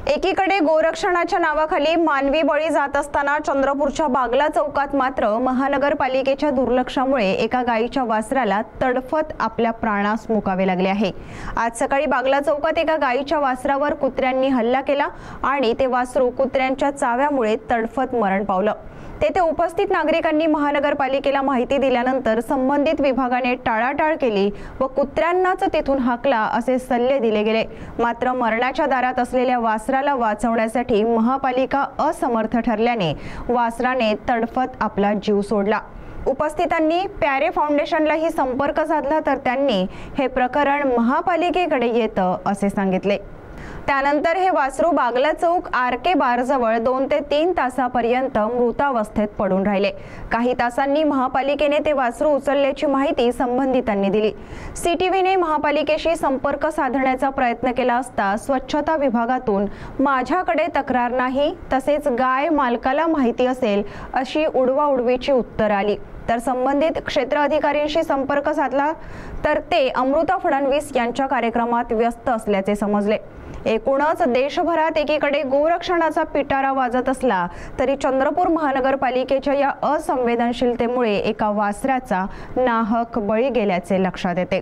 एकीकडे गोरक्षणाच्या नावाखाली मानवी बळी जात असताना चंद्रपूरच्या बागला चौकात मात्र महानगरपालिकेच्या दुर्लक्षामुळे एका गायीच्या वासराला तडफत आपल्या प्राणास मुकावे लागले आहे। आज सकाळी बागला चौकात एका गायीच्या वासरावर कुत्र्यांनी हल्ला केला आणि ते वासरू कुत्र्यांच्या चाव्यामुळे तडफत मरण पावलं। तेथे उपस्थित नागरिकांनी महानगरपालिकेला माहिती दिल्यानंतर संबंधित विभागाने टाळाटाळ केली व कुत्र्यांनाच तिथून हाकला असे सल्ले दिले गेले। मात्र मरणाच्या दारात असलेल्या वासराला वाचवण्यासाठी महापालिका असमर्थ ठरल्याने वासराने तडफत आपला जीव सोडला। उपस्थितांनी प्यारे फाउंडेशनलाही संपर्क साधला तर त्यांनी हे प्रकरण महापालिकेकडे येतं असे सांगितले। त्यानंतर हे वासरू बागला चौक आरके बार जवळ 2 ते 3 तासापर्यंत मृतावस्थेत पडून राहिले। काही तासांनी महापालिकेने ते वासरू उचलल्याची माहिती संबंधितांनी दिली। सीटीव्हीने महापालिकेशी संपर्क साधण्याचा प्रयत्न केला असता स्वच्छता विभागातून माझ्याकडे तक्रार नाही, तसेच गाय मालकाला माहिती असेल अशी उडवाउडवीची उत्तर आली। तर संबंधित क्षेत्र अधिकाऱ्यांशी संपर्क साधला तर ते अमृता फडणवीस यांच्या कार्यक्रमात व्यस्त असल्याचे समजले। एकूणच देशभरात एकीकडे गोरक्षणाचा पिटारा वाजत असला तरी चंद्रपूर महानगरपालिकेच्या या असंवेदनशीलतेमुळे एका वासराचा नाहक बळी गेल्याचे लक्षात येते।